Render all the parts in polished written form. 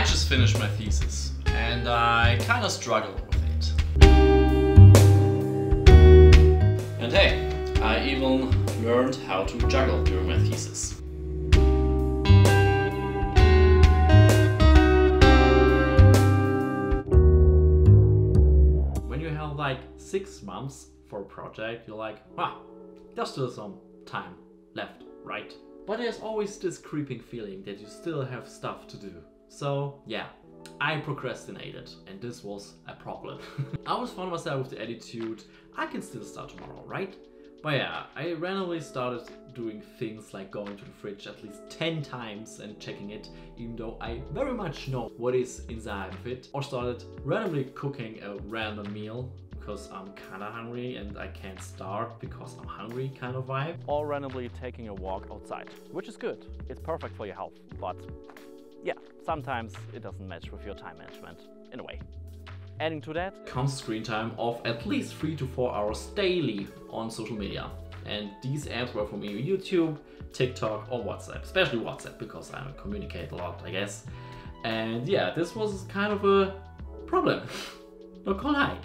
I just finished my thesis and I kind of struggle with it. And hey, I even learned how to juggle during my thesis. When you have like 6 months for a project, you're like, wow, there's still some time left, right? But there's always this creeping feeling that you still have stuff to do. So yeah, I procrastinated and this was a problem. I always found myself with the attitude, I can still start tomorrow, right? But yeah, I randomly started doing things like going to the fridge at least 10 times and checking it, even though I very much know what is inside of it. Or started randomly cooking a random meal because I'm kinda hungry and I can't starve because I'm hungry kind of vibe. Or randomly taking a walk outside, which is good. It's perfect for your health, but yeah, sometimes it doesn't match with your time management in a way. Adding to that comes screen time of at least 3 to 4 hours daily on social media. And these apps were for me YouTube, TikTok or WhatsApp, especially WhatsApp because I communicate a lot, I guess. And yeah, this was kind of a problem, not gonna lie.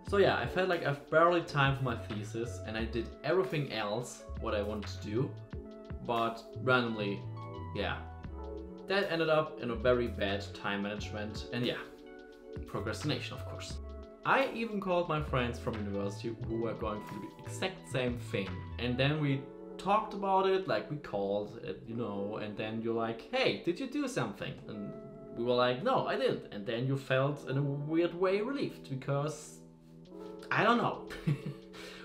So yeah, I felt like I've barely time for my thesis and I did everything else what I wanted to do, but randomly, yeah, that ended up in a very bad time management and yeah, procrastination of course. I even called my friends from university who were going through the exact same thing and then we talked about it, like we called it, you know, and then you're like, hey, did you do something? And we were like, no, I didn't. And then you felt in a weird way relieved because I don't know,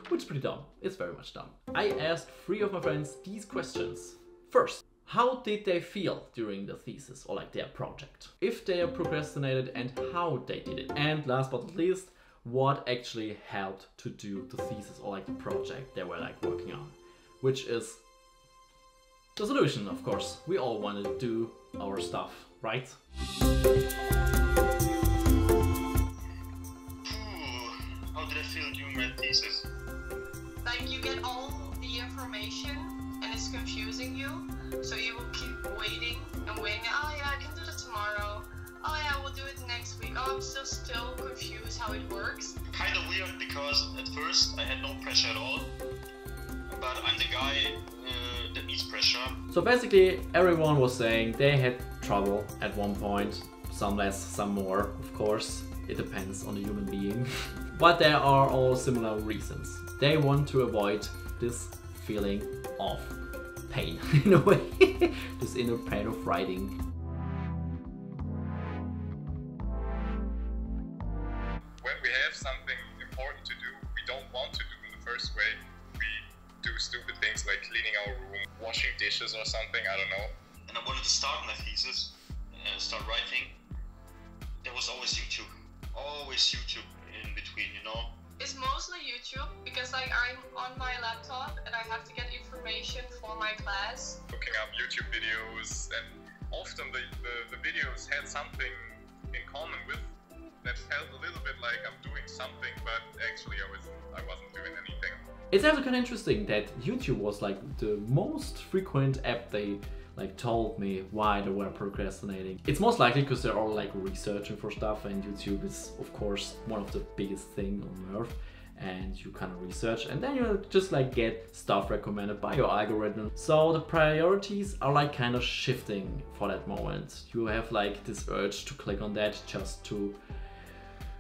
which is pretty dumb. It's very much dumb. I asked 3 of my friends these questions. First, how did they feel during the thesis or like their project? If they procrastinated and how they did it. And last but not least, what actually helped to do the thesis or like the project they were like working on. Which is the solution, of course. We all want to do our stuff, right? How did I feel during my thesis? Like you get all the information and it's confusing you, so you will keep waiting and waiting. Oh yeah, I can do that tomorrow. Oh yeah, we'll do it next week. Oh, I'm still confused how it works. Kind of weird because at first I had no pressure at all, but I'm the guy that needs pressure. So basically everyone was saying they had trouble at one point, some less, some more, of course. It depends on the human being. But there are all similar reasons. They want to avoid this feeling of pain, in a way. This inner pain of writing. When we have something important to do, we don't want to do in the first way. We do stupid things like cleaning our room, washing dishes or something, I don't know. And I wanted to start my thesis, start writing. There was always YouTube. Always YouTube in between, you know? It's mostly YouTube because like I'm on my laptop and I have to get information for my class. Looking up YouTube videos, and often the videos had something in common with that felt a little bit like I'm doing something, but actually I wasn't doing anything. It's also kind of interesting that YouTube was like the most frequent app they like told me why they were procrastinating. It's most likely because they're all like researching for stuff and YouTube is of course one of the biggest thing on earth and you kind of research and then you just like get stuff recommended by your algorithm. So the priorities are like kind of shifting for that moment. You have like this urge to click on that just to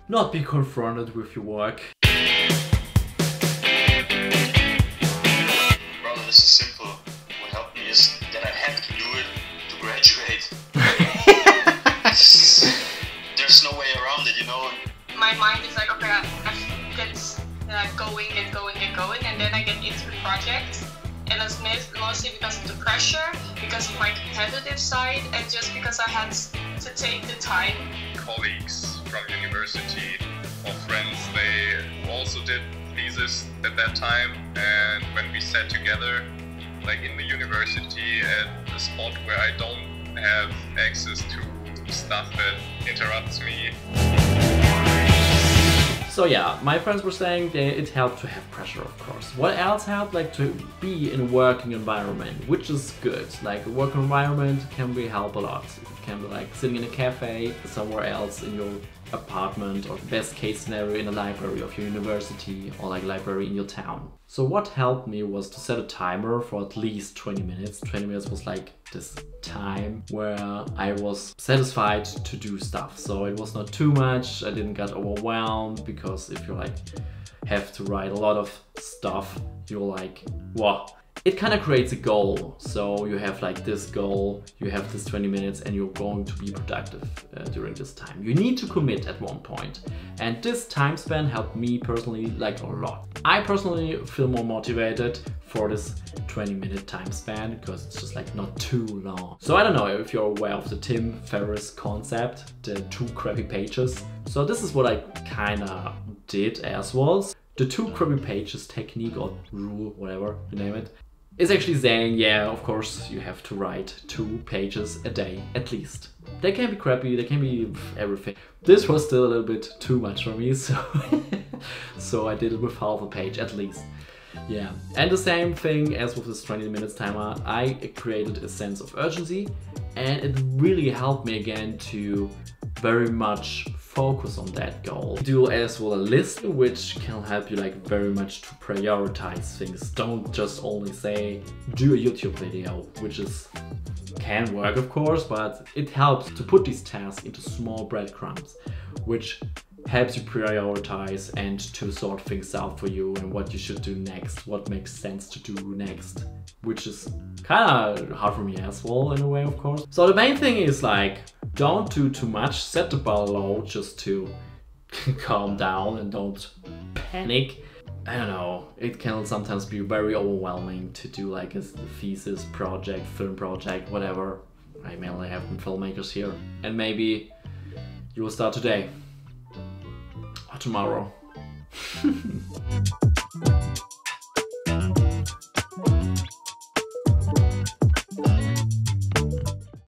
not be confronted with your work. Brother, this is simple. What helped me is that I had to do it to graduate. There's no way around it, you know? My mind is like, okay, I get going, and then I get into the project. And that's mostly because of the pressure, because of my competitive side, and just because I had to take the time. Colleagues from university or friends, they also did thesis at that time, and when we sat together, like in the university at a spot where I don't have access to stuff that interrupts me. So yeah, my friends were saying that it helped to have pressure, of course. What else helped? Like to be in a working environment, which is good. Like a working environment can really help a lot. It can be like sitting in a cafe, somewhere else in your apartment, or best case scenario in a library of your university, or like library in your town. So what helped me was to set a timer for at least 20 minutes. 20 minutes was like this time where I was satisfied to do stuff. So it was not too much, I didn't get overwhelmed, because if you like have to write a lot of stuff, you're like, wow. It kind of creates a goal. So you have like this goal, you have this 20 minutes and you're going to be productive during this time. You need to commit at one point. And this time span helped me personally like a lot. I personally feel more motivated for this 20-minute time span because it's just like not too long. So I don't know if you're aware of the Tim Ferriss concept, the 2 crappy pages. So this is what I kind of did as well. The 2 crappy pages technique or rule, whatever you name it, is actually saying, yeah, of course you have to write 2 pages a day at least. They can be crappy, they can be everything. This was still a little bit too much for me, so so I did it with half a page at least. Yeah, and the same thing as with this 20 minutes timer, I created a sense of urgency, and it really helped me again to very much focus on that goal. Do as well a list, which can help you like very much to prioritize things. Don't just only say do a YouTube video, which is can work of course, but it helps to put these tasks into small breadcrumbs, which helps you prioritize and to sort things out for you and what you should do next, what makes sense to do next, which is kind of hard for me as well in a way, of course. So the main thing is like, don't do too much, set the bar low just to calm down and don't panic. I don't know, it can sometimes be very overwhelming to do like a thesis project, film project, whatever. I mainly have filmmakers here. And maybe you will start today or tomorrow.